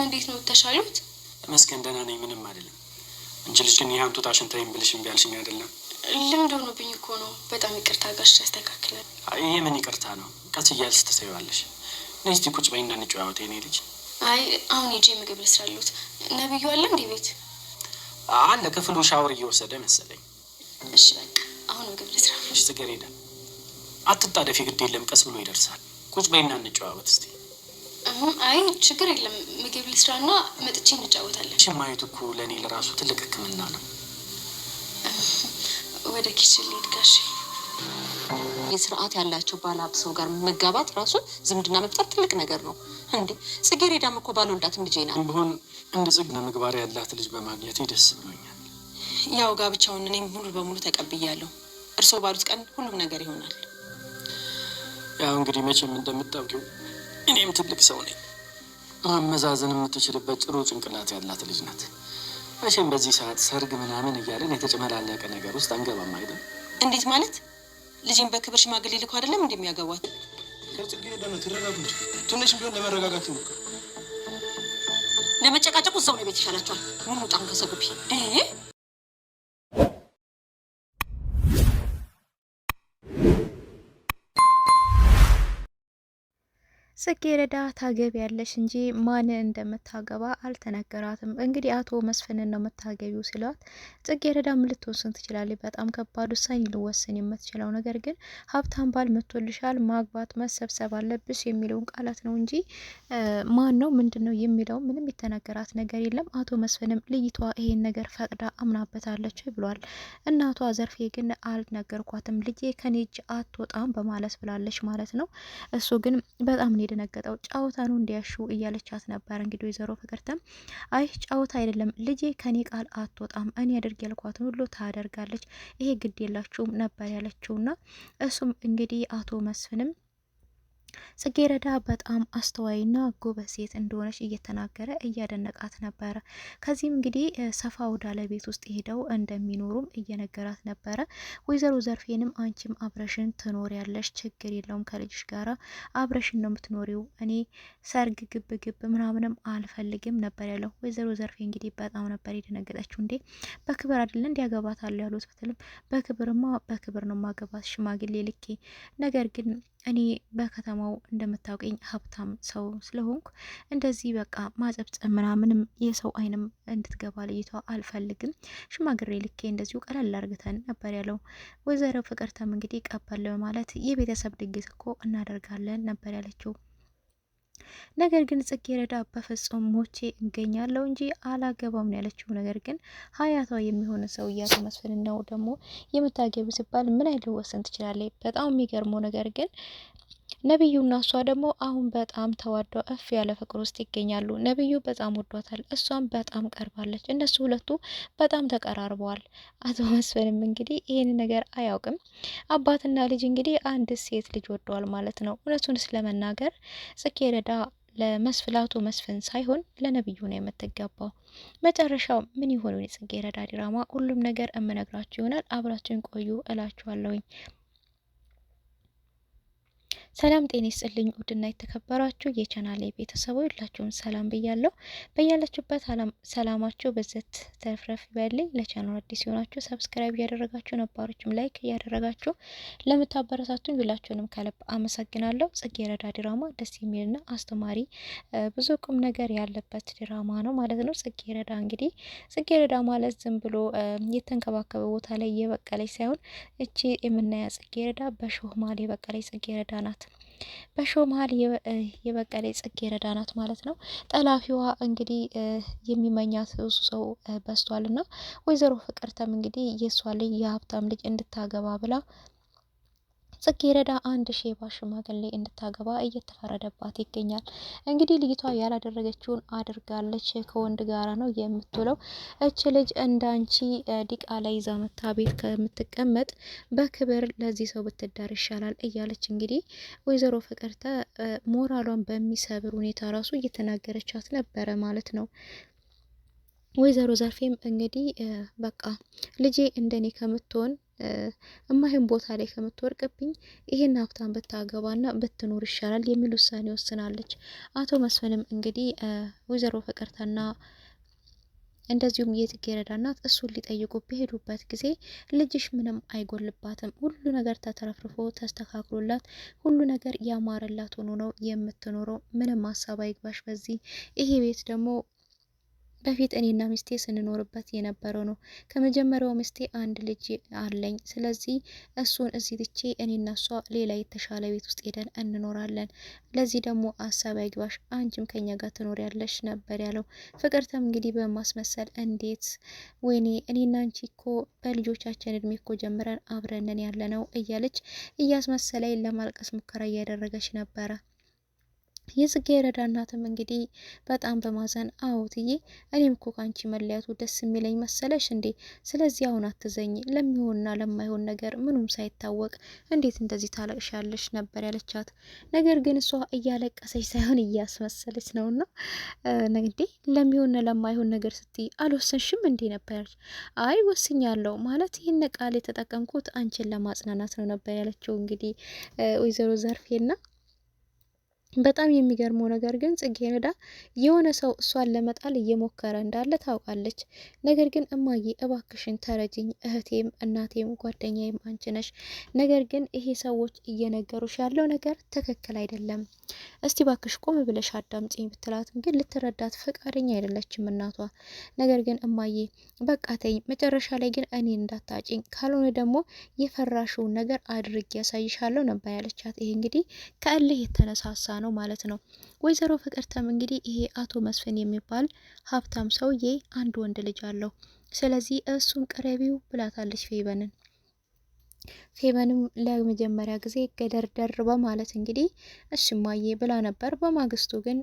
እንዴት ነው ተሻሉት? ተመስገን ደህና ነኝ፣ ምንም አይደለም። እንጂ ልጅ ግን ይሄን ጡጣሽን ታይም ብልሽ እምቢ አልሽኝ አይደለም? ልምድ ሆኖብኝ እኮ ነው። በጣም ይቅርታ ጋሽ፣ ያስተካክላል። ይሄ ምን ይቅርታ ነው? ቀስ እያልሽ ትሰይዋለሽ። ነይ እስቲ ቁጭ በይና እንጨዋወት የኔ ልጅ። አይ አሁን ሂጅ ምግብ ልስራሉት። ነብዩ አለ እንዴ ቤት? አለ፣ ክፍሉ ሻወር እየወሰደ መሰለኝ። እሺ በቃ አሁን ምግብ ልስራ። እሺ ጽጌረዳ፣ አትጣደፊ፣ ግድ የለም ቀስ ብሎ ይደርሳል። ቁጭ በይና እንጨዋወት እስቲ። አይ ችግር የለም፣ ምግብ ልስራና መጥቼ እንጫወታለን። እሺ ማየቱ እኮ ለእኔ ለራሱ ትልቅ ሕክምና ነው። ወደ ኪችን ልሂድ ጋሽ። የስርዓት ያላቸው ባለሀብት ሰው ጋር መጋባት ራሱ ዝምድና መፍጠር ትልቅ ነገር ነው እንዴ። ጽጌረዳም እኮ ባልወልዳትም ልጄ ናት። ቢሆን እንደ ጽግና ምግባር ያላት ልጅ በማግኘቴ ደስ ብሎኛል። ያው ጋብቻውን እኔም ሙሉ በሙሉ ተቀብያለሁ። እርስዎ ባሉት ቀን ሁሉም ነገር ይሆናል። ያው እንግዲህ መቼም እንደምታውቂው እኔም ትልቅ ሰው ነኝ። ማመዛዘን የምትችልበት ጥሩ ጭንቅላት ያላት ልጅ ናት። መቼም በዚህ ሰዓት ሰርግ ምናምን እያለን የተጨመላለቀ ነገር ውስጥ አንገባም አይደል? እንዴት ማለት? ልጅን በክብር ሽማግሌ ልኮ አይደለም እንደሚያገቧት? ትንሽ ቢሆን ለመረጋጋት ነው። ለመጨቃጨቁ እዛው ነው ቤት ይሻላቸዋል። ሙሉ ጣም ከሰጉቢ ጽጌረዳ ታገቢያለሽ እንጂ ማንን እንደምታገባ አልተነገራትም። እንግዲህ አቶ መስፍንን ነው የምታገቢው ሲሏት ጽጌረዳ ምን ልትወስን ትችላለች? በጣም ከባድ ውሳኔ ልወስን የምትችለው ነገር ግን ሀብታም ባል መጥቶልሻል፣ ማግባት መሰብሰብ አለብሽ የሚለውን ቃላት ነው እንጂ ማን ነው ምንድን ነው የሚለው ምንም የተነገራት ነገር የለም። አቶ መስፍንም ልይቷ ይሄን ነገር ፈቅዳ አምናበታለች ብሏል። እናቷ ዘርፌ ግን አልነገርኳትም፣ ልጄ ከኔ እጅ አትወጣም በማለት ብላለች ማለት ነው። እሱ ግን በጣም የደነገጠው ጫወታ ነው እንዲያሹ እያለቻት ነበር። እንግዲህ ወይዘሮ ፍቅርተም አይ ጫወታ አይደለም ልጄ ከኔ ቃል አትወጣም፣ እኔ አድርግ ያልኳትን ሁሉ ታደርጋለች፣ ይሄ ግድ የላችሁም ነበር ያለችውና እሱም እንግዲህ አቶ መስፍንም ጽጌረዳ በጣም አስተዋይና ጎበዝ ሴት እንደሆነች እየተናገረ እያደነቃት ነበረ። ከዚህም እንግዲህ ሰፋ ወዳለ ቤት ውስጥ ሄደው እንደሚኖሩም እየነገራት ነበረ። ወይዘሮ ዘርፌንም አንቺም አብረሽን ትኖሪያለሽ፣ ችግር የለውም ከልጅሽ ጋራ አብረሽን ነው የምትኖሪው፣ እኔ ሰርግ ግብ ግብ ምናምንም አልፈልግም ነበር ያለው። ወይዘሮ ዘርፌ እንግዲህ በጣም ነበር የደነገጠችው። እንዴ በክብር አይደለ እንዲያገባታል ያሉት ብትልም በክብርማ በክብር ነው ማገባት ሽማግሌ ልኬ፣ ነገር ግን እኔ በከተማው እንደምታውቀኝ ሀብታም ሰው ስለሆንኩ እንደዚህ በቃ ማጸብጸብ ምናምንም የሰው አይንም እንድትገባ ልይቷ አልፈልግም፣ ሽማግሬ ልኬ እንደዚሁ ቀለል አርግተን ነበር ያለው። ወይዘሮ ፍቅርተም እንግዲህ ቀበል በማለት የቤተሰብ ድግስ እኮ እናደርጋለን ነበር ያለችው። ነገር ግን ጽጌረዳ በፍጹም ሞቼ እገኛለሁ እንጂ አላገባም ነው ያለችው። ነገር ግን ሀያቷ የሚሆነ ሰው እያሉ መስፍን ነው ደግሞ የምታገቡ ሲባል ምን አይልወሰን ትችላለች። በጣም የሚገርመው ነገር ግን ነብዩና እሷ ደግሞ አሁን በጣም ተዋደው እፍ ያለ ፍቅር ውስጥ ይገኛሉ። ነብዩ በጣም ወዷታል፣ እሷም በጣም ቀርባለች። እነሱ ሁለቱ በጣም ተቀራርበዋል። አቶ መስፍንም እንግዲህ ይህን ነገር አያውቅም። አባትና ልጅ እንግዲህ አንድ ሴት ልጅ ወደዋል ማለት ነው። እውነቱን ስለመናገር ጽጌረዳ ለአቶ መስፍን ሳይሆን ለነብዩ ነው የምትገባው። መጨረሻው ምን ይሆኑ የጽጌረዳ ድራማ ሁሉም ነገር እምነግራችሁ ይሆናል። አብራችሁን ቆዩ እላችኋለሁኝ። ሰላም ጤና ይስጥልኝ ውድና የተከበራችሁ የቻናሌ ቤተሰቦች ሁላችሁም ሰላም ብያለሁ። በያላችሁበት ሰላማችሁ በዘት ተፍረፍ ይበልኝ። ለቻናሉ አዲስ የሆናችሁ ሰብስክራይብ እያደረጋችሁ ነባሮችም ላይክ እያደረጋችሁ ለምታበረታቱኝ ሁላችሁንም ከልብ አመሰግናለሁ። ጽጌረዳ ድራማ ደስ የሚልና አስተማሪ ብዙ ቁም ነገር ያለበት ድራማ ነው ማለት ነው። ጽጌረዳ ማለት ዝም ብሎ የተንከባከበ ቦታ ላይ የበቀለች ሳይሆን እቺ የምናያ ጽጌረዳ በሾህ ማል የበቀለች ጽጌረዳ ናት። በሾህ መሀል የበቀለ ጽጌረዳ ናት ማለት ነው። ጠላፊዋ እንግዲህ የሚመኛት እሱ ሰው በስቷልና ወይዘሮ ፍቅርተም እንግዲህ የሷ ልጅ የሀብታም ልጅ እንድታገባ ብላ ጽጌረዳ አንድ ሼባ ሽማግሌ እንድታገባ እየተፈረደባት ይገኛል። እንግዲህ ልጅቷ ያላደረገችውን አድርጋለች። ከወንድ ጋራ ነው የምትውለው። እች ልጅ እንዳንቺ ዲቃላ ይዛ መታ ቤት ከምትቀመጥ በክብር ለዚህ ሰው ብትዳር ይሻላል እያለች እንግዲህ ወይዘሮ ፍቅርተ ሞራሏን በሚሰብር ሁኔታ ራሱ እየተናገረቻት ነበረ ማለት ነው። ወይዘሮ ዘርፌም እንግዲህ በቃ ልጄ እንደኔ ከምትሆን እማይሆን ቦታ ላይ ከምትወርቅብኝ ይሄን ሀብታም ብታገባና ብትኖር ይሻላል የሚል ውሳኔ ወስናለች። አቶ መስፍንም እንግዲህ ወይዘሮ ፍቅርተና እንደዚሁም የጽጌረዳ እናት እሱን ሊጠይቁ በሄዱበት ጊዜ ልጅሽ ምንም አይጎልባትም፣ ሁሉ ነገር ተተረፍርፎ ተስተካክሎላት ሁሉ ነገር ያማረላት ሆኖ ነው የምትኖረው። ምንም ሀሳብ አይግባሽ በዚህ ይሄ ቤት ደግሞ በፊት እኔና ሚስቴ ስንኖርበት የነበረው ነው። ከመጀመሪያው ሚስቴ አንድ ልጅ አለኝ። ስለዚህ እሱን እዚህ ትቼ እኔና እሷ ሌላ የተሻለ ቤት ውስጥ ሄደን እንኖራለን። ለዚህ ደግሞ ሀሳብ አይግባሽ፣ አንቺም ከኛ ጋር ትኖሪያለሽ ነበር ያለው። ፍቅርተም እንግዲህ በማስመሰል እንዴት ወይኔ እኔና አንቺ እኮ በልጆቻችን እድሜ እኮ ጀምረን አብረንን ያለ ነው እያለች እያስመሰለኝ ለማልቀስ ሙከራ እያደረገች ነበረ። የጽጌረዳ እናትም እንግዲህ በጣም በማዘን አዎትዬ እኔም እኮ ካንቺ መለያቱ ደስ የሚለኝ መሰለሽ እንዴ? ስለዚህ አሁን አትዘኝ፣ ለሚሆንና ለማይሆን ነገር ምኑም ሳይታወቅ እንዴት እንደዚህ ታለቅሻለሽ ነበር ያለቻት። ነገር ግን እሷ እያለቀሰች ሳይሆን እያስመሰለች ነውና እንዴ ለሚሆንና ለማይሆን ነገር ስትይ አልወሰንሽም እንዴ ነበረች። አይ ወስኛለሁ ማለት ይህን ቃል የተጠቀምኩት አንቺን ለማጽናናት ነው ነበር ያለችው እንግዲህ ወይዘሮ ዘርፌና በጣም የሚገርመው ነገር ግን ጽጌረዳ የሆነ ሰው እሷን ለመጣል እየሞከረ እንዳለ ታውቃለች። ነገር ግን እማዬ እባክሽን ተረጅኝ፣ እህቴም እናቴም ጓደኛዬም አንቺ ነሽ። ነገር ግን ይሄ ሰዎች እየነገሩሽ ያለው ነገር ትክክል አይደለም። እስቲ ባክሽ ቆም ብለሽ አዳምጪኝ ብትላትም ግን ልትረዳት ፈቃደኛ አይደለችም እናቷ። ነገር ግን እማዬ በቃ ተይኝ፣ መጨረሻ ላይ ግን እኔ እንዳታጭኝ፣ ካልሆነ ደግሞ የፈራሽውን ነገር አድርጌ ያሳይሻለሁ ነበር ያለቻት። ይሄ እንግዲህ ከእልህ የተነሳሳ ነው ማለት ነው። ወይዘሮ ፍቅርተም እንግዲህ ይሄ አቶ መስፍን የሚባል ሀብታም ሰውዬ አንድ ወንድ ልጅ አለው። ስለዚህ እሱን ቅረቢው ብላታለች ፌበንን። ፌበንም ለመጀመሪያ ጊዜ ገደርደር በማለት እንግዲህ እሽማዬ ብላ ነበር። በማግስቱ ግን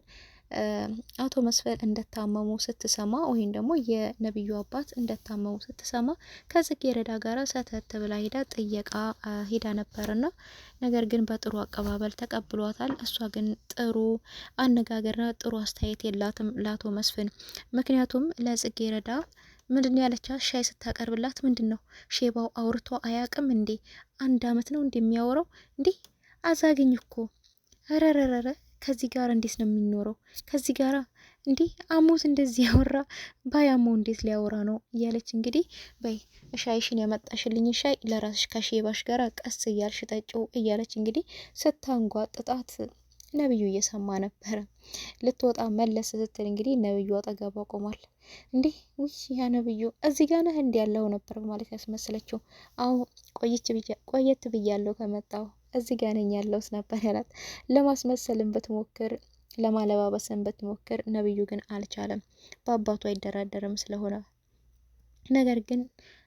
አቶ መስፍን እንደታመሙ ስትሰማ ወይም ደግሞ የነብዩ አባት እንደታመሙ ስትሰማ ከጽጌረዳ ጋር ሰተት ብላ ሄዳ ጥየቃ ሄዳ ነበርና ነገር ግን በጥሩ አቀባበል ተቀብሏታል። እሷ ግን ጥሩ አነጋገርና ጥሩ አስተያየት የላትም ለአቶ መስፍን። ምክንያቱም ለጽጌረዳ ምንድነው ያለቻት? ሻይ ስታቀርብላት ምንድነው ሼባው አውርቶ አያቅም እንዴ? አንድ አመት ነው እንደሚያወራው እንዴ? አዛግኝ እኮ ረረረረ ከዚህ ጋር እንዴት ነው የሚኖረው? ከዚህ ጋራ እንዴ አሞት እንደዚህ ያወራ ባያመው እንዴት ሊያወራ ነው? እያለች እንግዲህ በይ ሻይሽን ያመጣሽልኝ ሻይ ለራስሽ ከሼባሽ ጋር ቀስ እያልሽ ጠጪው እያለች እንግዲህ ስታንጓጥጣት ነብዩ እየሰማ ነበረ። ልትወጣ መለስ ስትል እንግዲህ ነብዩ አጠገቧ ቆሟል። እንዴ ውይ ያ ነብዩ እዚህ ጋር ነህ እንዲ ያለው ነበር ማለት ያስመስለችው። አዎ ቆየት ብያለሁ ከመጣው እዚህ ጋር ነኝ ያለውስ ነበር ያላት። ለማስመሰልም ብትሞክር ለማለባበስም ብትሞክር ነብዩ ግን አልቻለም። በአባቱ አይደራደርም ስለሆነ። ነገር ግን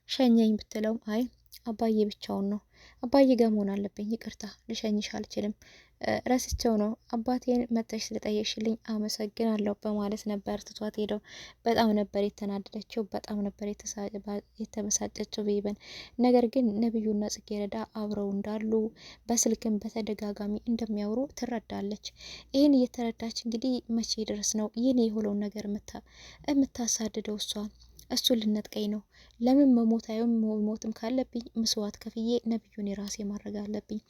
ሸኘኝ ብትለውም አይ አባዬ ብቻውን ነው፣ አባዬ ጋር መሆን አለብኝ፣ ይቅርታ ልሸኝሽ አልችልም፣ ረስቸው ነው አባቴን መጥተሽ ስለጠየቅሽልኝ አመሰግናለሁ በማለት ነበር ትቷት ሄደው። በጣም ነበር የተናደደችው፣ በጣም ነበር የተበሳጨችው ቤበን። ነገር ግን ነብዩና ጽጌረዳ አብረው እንዳሉ በስልክም በተደጋጋሚ እንደሚያወሩ ትረዳለች። ይህን እየተረዳች እንግዲህ መቼ ድረስ ነው ይህን የሆነውን ነገር የምታሳድደው እሷን? እሱን ልነጥቀኝ ነው። ለምን መሞታዩም መሞትም ካለብኝ መስዋዕት ከፍዬ ነብዩን የራሴ ማድረግ አለብኝ።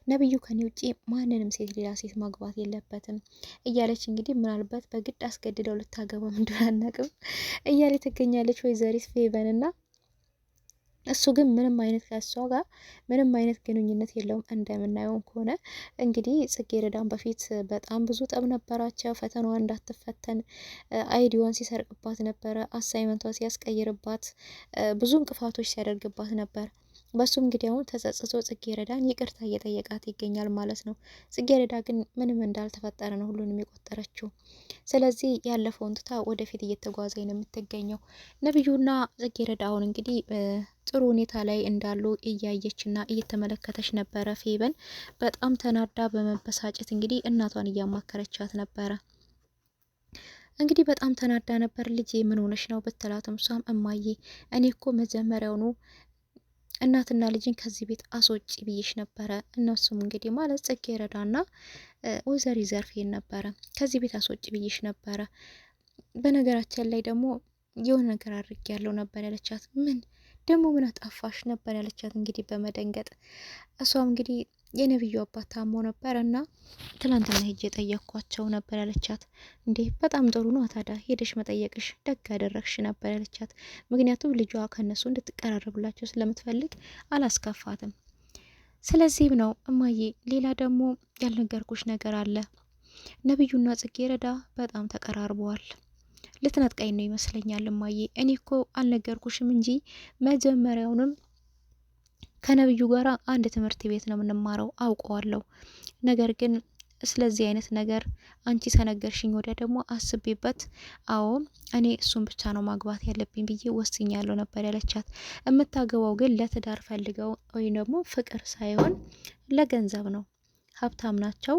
ነብዩ ከኔ ውጪ ማንንም ሴት ሌላ ሴት ማግባት የለበትም እያለች እንግዲህ ምናልባት በግድ አስገድደው ልታገባም እንደሆነ አናውቅም እያለች ትገኛለች ወይዘሪት ፌበንና እሱ ግን ምንም አይነት ከሷ ጋር ምንም አይነት ግንኙነት የለውም። እንደምናየው ከሆነ እንግዲህ ጽጌረዳን በፊት በጣም ብዙ ጠብ ነበራቸው። ፈተናዋ እንዳትፈተን አይዲዋን ሲሰርቅባት ነበረ፣ አሳይመንቷ ሲያስቀይርባት፣ ብዙ እንቅፋቶች ሲያደርግባት ነበር። በሱም እንግዲህ አሁን ተጸጽቶ ጽጌረዳን ይቅርታ እየጠየቃት ይገኛል ማለት ነው። ጽጌረዳ ግን ምንም እንዳልተፈጠረ ነው ሁሉንም የቆጠረችው። ስለዚህ ያለፈውን ትታ ወደፊት እየተጓዘ ነው የምትገኘው። ነብዩና ጽጌረዳ አሁን እንግዲህ ጥሩ ሁኔታ ላይ እንዳሉ እያየችና እየተመለከተች ነበረ። ፌበን በጣም ተናዳ በመበሳጨት እንግዲህ እናቷን እያማከረቻት ነበረ። እንግዲህ በጣም ተናዳ ነበር። ልጄ ምን ሆነሽ ነው ብትላትም እሷም እማዬ እኔ እኮ መጀመሪያውኑ እናትና ልጅን ከዚህ ቤት አስወጪ ብዬሽ ነበረ። እነሱም እንግዲህ ማለት ጽጌረዳና ወይዘሪ ዘርፌን ነበረ። ከዚህ ቤት አስወጪ ብዬሽ ነበረ። በነገራችን ላይ ደግሞ የሆነ ነገር አድርጌ ያለው ነበር ያለቻት። ምን ደግሞ ምን አጠፋሽ ነበር ያለቻት እንግዲህ በመደንገጥ። እሷም እንግዲህ የነብዩ አባት ታሞ ነበር እና ትናንትና ሄጄ ጠየቅኳቸው ነበር ያለቻት። እንዴ በጣም ጥሩ ነው ታዲያ ሄደሽ መጠየቅሽ ደግ አደረግሽ ነበር ያለቻት። ምክንያቱም ልጇ ከነሱ እንድትቀራረብላቸው ስለምትፈልግ አላስከፋትም። ስለዚህም ነው እማዬ፣ ሌላ ደግሞ ያልነገርኩሽ ነገር አለ። ነብዩና ጽጌረዳ በጣም ተቀራርበዋል። ልትነጥቀኝ ነው ይመስለኛል እማዬ። እኔ እኮ አልነገርኩሽም እንጂ መጀመሪያውንም ከነብዩ ጋር አንድ ትምህርት ቤት ነው የምንማረው አውቀዋለሁ። ነገር ግን ስለዚህ አይነት ነገር አንቺ ተነገርሽኝ ወዲያ ደግሞ አስቤበት፣ አዎ እኔ እሱን ብቻ ነው ማግባት ያለብኝ ብዬ ወስኛለሁ ነበር ያለቻት። የምታገባው ግን ለትዳር ፈልገው ወይም ደግሞ ፍቅር ሳይሆን ለገንዘብ ነው። ሀብታም ናቸው።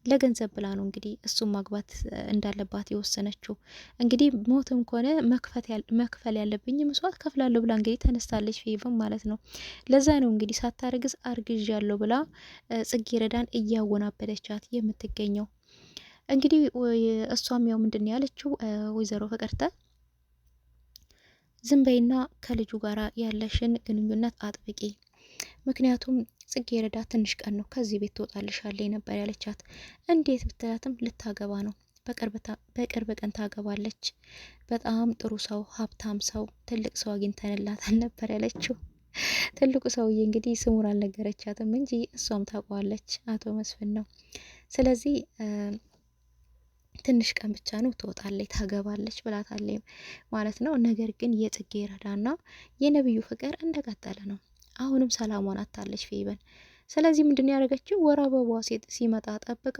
ለገንዘብ ብላ ነው እንግዲህ እሱን ማግባት እንዳለባት የወሰነችው። እንግዲህ ሞትም ከሆነ መክፈል ያለብኝ መስዋዕት ከፍላለሁ ብላ እንግዲህ ተነስታለች ፌቨን ማለት ነው። ለዛ ነው እንግዲህ ሳታረግዝ አርግዣለሁ ብላ ጽጌረዳን እያወናበደቻት የምትገኘው። እንግዲህ እሷም ያው ምንድን ያለችው ወይዘሮ ፍቅርተ ዝም በይና ከልጁ ጋራ ያለሽን ግንኙነት አጥብቂ፣ ምክንያቱም ጽጌረዳ ትንሽ ቀን ነው ከዚህ ቤት ትወጣልሻለች ነበር ያለቻት። እንዴት ብትላትም ልታገባ ነው፣ በቅርብ ቀን ታገባለች። በጣም ጥሩ ሰው፣ ሀብታም ሰው፣ ትልቅ ሰው አግኝተንላታል ነበር ያለችው። ትልቁ ሰውዬ እንግዲህ ስሙን አልነገረቻትም እንጂ እሷም ታውቀዋለች፣ አቶ መስፍን ነው። ስለዚህ ትንሽ ቀን ብቻ ነው ትወጣለች፣ ታገባለች ብላታለች ማለት ነው። ነገር ግን የጽጌረዳና የነብዩ ፍቅር እንደቀጠለ ነው። አሁንም ሰላሟን አታለች ፌቨን። ስለዚህ ምንድን ያደረገችው ወር አበባዋ ሲመጣ ጠብቃ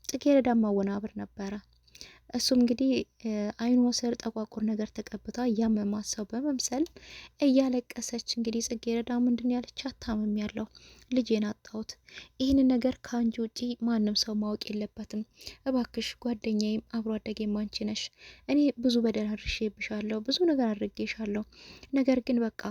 ጽጌረዳ ማወናበር ነበረ። እሱም እንግዲህ አይኗ ስር ጠቋቁር ነገር ተቀብታ እያመማት ሰው በመምሰል እያለቀሰች እንግዲህ ጽጌረዳ ምንድን ያለቻት፣ ታምም ያለው ልጄን አጣሁት፣ ይህንን ነገር ከአንቺ ውጪ ማንም ሰው ማወቅ የለበትም፣ እባክሽ ጓደኛዬም አብሮ አደጌም አንቺ ነሽ። እኔ ብዙ በደል አድርሼብሻለሁ፣ ብዙ ነገር አድርጌሻለሁ። ነገር ግን በቃ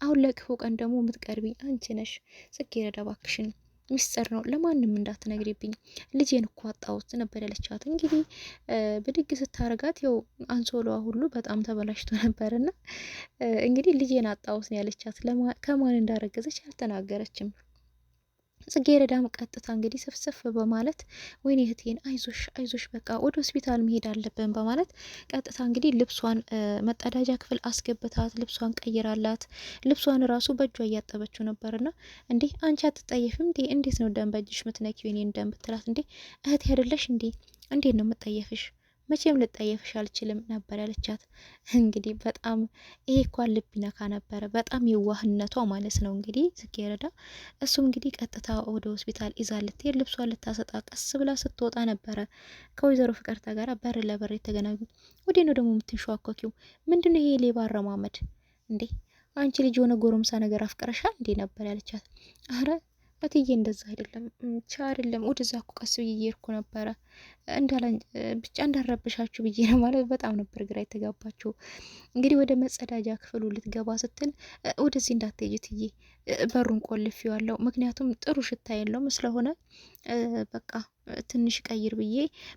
አሁን ለክፉ ቀን ደግሞ የምትቀርቢኝ አንቺ ነሽ። ጽጌረዳ እባክሽን ሚስጥር ነው ለማንም እንዳትነግሪብኝ፣ ልጄን እኮ አጣሁት ነበር ያለቻት። እንግዲህ ብድግ ስታረጋት ያው አንሶሏ ሁሉ በጣም ተበላሽቶ ነበርና እንግዲህ ልጄን አጣሁት ነው ያለቻት። ከማን እንዳረገዘች አልተናገረችም። ጽጌረዳም ቀጥታ እንግዲህ ስፍስፍ በማለት ወይኔ እህቴን አይዞሽ አይዞሽ በቃ ወደ ሆስፒታል መሄድ አለብን በማለት ቀጥታ እንግዲህ ልብሷን መጸዳጃ ክፍል አስገብታት ልብሷን ቀይራላት፣ ልብሷን ራሱ በእጇ እያጠበችው ነበርና እንዴ አንቺ አትጠየፍም እንዴ? እንዴት ነው ደም በእጅሽ ምትነኪው? እኔን ደም ብትላት እንዴ እህቴ አይደለሽ እንዴ? እንዴት ነው የምጠየፍሽ? መቼም ልጠየፍሽ አልችልም ነበር ያለቻት። እንግዲህ በጣም ይሄ እንኳን ልብ ይነካ ነበረ፣ በጣም የዋህነቷ ማለት ነው እንግዲህ ጽጌረዳ። እሱም እንግዲህ ቀጥታ ወደ ሆስፒታል ይዛ ልትሄድ ልብሷን ልታሰጣ ቀስ ብላ ስትወጣ ነበረ ከወይዘሮ ፍቅርተ ጋር በር ለበር የተገናኙ። ወዴ ነው ደግሞ የምትንሸዋኮኪው? ምንድነው ይሄ ሌባ አረማመድ እንዴ? አንቺ ልጅ የሆነ ጎረምሳ ነገር አፍቅረሻል እንዴ ነበር ያለቻት። አረ እትዬ እንደዛ አይደለም ብቻ አይደለም፣ ወደዛ እኮ ቀስ ብዬ እየሄድኩ ነበረ ብቻ እንዳረብሻችሁ ብዬ ነው ማለት። በጣም ነበር ግራ የተጋባችሁ። እንግዲህ ወደ መጸዳጃ ክፍሉ ልትገባ ስትል ወደዚህ እንዳትሄጂ እትዬ በሩን ቆልፌዋለሁ፣ ምክንያቱም ጥሩ ሽታ የለውም ስለሆነ በቃ ትንሽ ቀይር ብዬ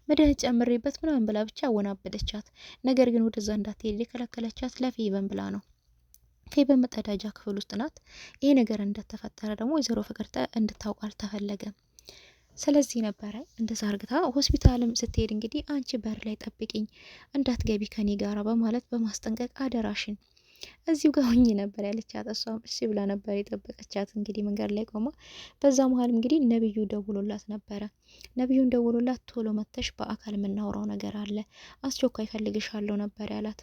መድኃኒት ጨምሬበት ምናምን ብላ ብቻ አወናበደቻት። ነገር ግን ወደዛ እንዳትሄድ የከለከለቻት ለፌቨን ብላ ነው። ፌቨን መጸዳጃ ክፍል ውስጥ ናት። ይሄ ነገር እንደተፈጠረ ደግሞ ወይዘሮ ፍቅርተ እንድታውቅ አልተፈለገም። ስለዚህ ነበረ እንደዛ አርግታ ሆስፒታልም ስትሄድ እንግዲህ አንቺ በር ላይ ጠብቂኝ እንዳትገቢ ከኔ ጋራ በማለት በማስጠንቀቅ አደራሽን እዚሁ ጋር ሆኜ ነበር ያለቻት። እሷም እሺ ብላ ነበር የጠበቀቻት እንግዲህ መንገድ ላይ ቆማ። በዛ መሀል እንግዲህ ነብዩ ደውሎላት ነበረ። ነብዩን ደውሎላት ቶሎ መተሽ በአካል የምናወራው ነገር አለ፣ አስቸኳይ ፈልግሻለሁ ነበር ያላት።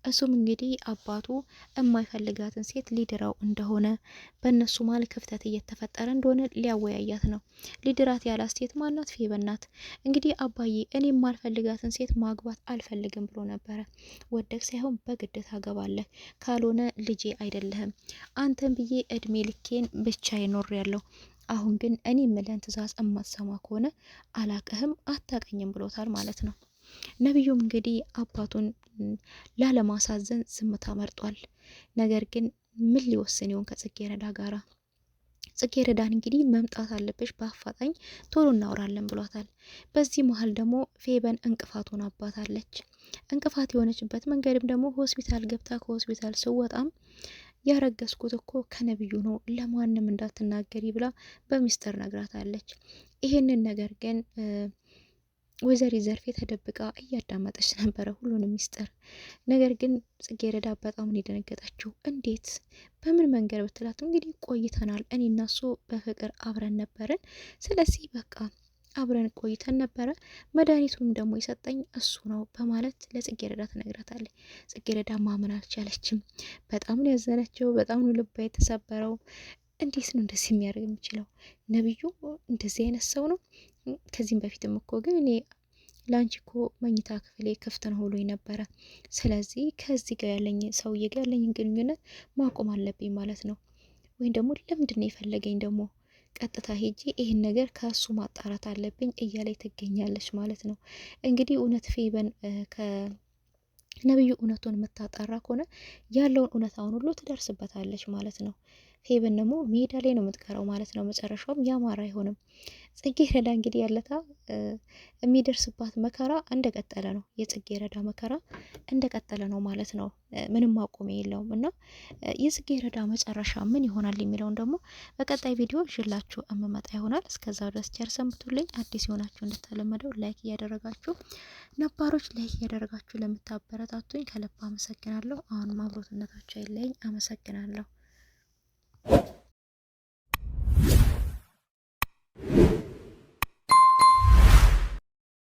እሱም እንግዲህ አባቱ የማይፈልጋትን ሴት ሊድራው እንደሆነ በእነሱ መሀል ክፍተት እየተፈጠረ እንደሆነ ሊያወያያት ነው። ሊድራት ያላት ሴት ማናት? ፌቨን ናት። እንግዲህ አባዬ እኔ የማልፈልጋትን ሴት ማግባት አልፈልግም ብሎ ነበረ። ወደግ ሳይሆን በግድ ታገባለህ፣ ካልሆነ ልጄ አይደለህም። አንተን ብዬ እድሜ ልኬን ብቻ ይኖር ያለው አሁን ግን እኔ የምልህን ትእዛዝ እማትሰማ ከሆነ አላቅህም አታቀኝም ብሎታል ማለት ነው። ነብዩም እንግዲህ አባቱን ላለማሳዘን ዝምታ መርጧል። ነገር ግን ምን ሊወስን ይሆን ከጽጌረዳ ጋራ? ጽጌረዳን እንግዲህ መምጣት አለብሽ በአፋጣኝ ቶሎ እናወራለን ብሏታል። በዚህ መሀል ደግሞ ፌበን እንቅፋት ሆናባታለች። እንቅፋት የሆነችበት መንገድም ደግሞ ሆስፒታል ገብታ ከሆስፒታል ስወጣም ያረገዝኩት እኮ ከነብዩ ነው ለማንም እንዳትናገሪ ብላ በሚስጥር ነግራታለች። ይሄንን ነገር ግን ወይዘሪት ዘርፌ ተደብቃ እያዳመጠች ነበረ ሁሉንም ሚስጥር። ነገር ግን ጽጌረዳ በጣም ነው የደነገጠችው። እንዴት በምን መንገድ ብትላት እንግዲህ ቆይተናል፣ እኔ እና እሱ በፍቅር አብረን ነበርን፣ ስለዚህ በቃ አብረን ቆይተን ነበረ፣ መድኃኒቱንም ደግሞ የሰጠኝ እሱ ነው በማለት ለጽጌረዳ ትነግራታለች። ጽጌረዳ ማመን አልቻለችም። በጣም ነው ያዘነችው። በጣም ነው ልባ የተሰበረው። እንዴት ነው እንደዚህ የሚያደርግ የሚችለው? ነብዩ እንደዚህ አይነት ሰው ነው? ከዚህም በፊትም እኮ ግን እኔ ለአንቺ እኮ መኝታ ክፍሌ ክፍት ነው ብሎኝ ነበረ። ስለዚህ ከዚህ ጋር ያለኝ ሰውዬ ጋር ያለኝን ግንኙነት ማቆም አለብኝ ማለት ነው። ወይም ደግሞ ለምንድን ነው የፈለገኝ ደግሞ ቀጥታ ሄጂ ይህን ነገር ከእሱ ማጣራት አለብኝ እያላይ ትገኛለች ማለት ነው። እንግዲህ እውነት ፌበን ከነብዩ እውነቱን የምታጣራ ከሆነ ያለውን እውነታውን ሁሉ ትደርስበታለች ማለት ነው። ፌበን ደግሞ ሜዳ ላይ ነው የምትቀረው ማለት ነው። መጨረሻውም ያማረ አይሆንም። ጽጌረዳ እንግዲህ ያለታ የሚደርስባት መከራ እንደቀጠለ ነው። የጽጌረዳ መከራ እንደቀጠለ ነው ማለት ነው። ምንም ማቆሚያ የለውም እና የጽጌረዳ መጨረሻ ምን ይሆናል የሚለውን ደግሞ በቀጣይ ቪዲዮ ይዤላችሁ እመመጣ ይሆናል። እስከዛው ድረስ ቸር ሰንብቱልኝ። አዲስ የሆናችሁ እንደተለመደው ላይክ እያደረጋችሁ፣ ነባሮች ላይክ እያደረጋችሁ ለምታበረታቱኝ ከልብ አመሰግናለሁ። አሁንም አብሮትነታችሁ አይለኝ። አመሰግናለሁ።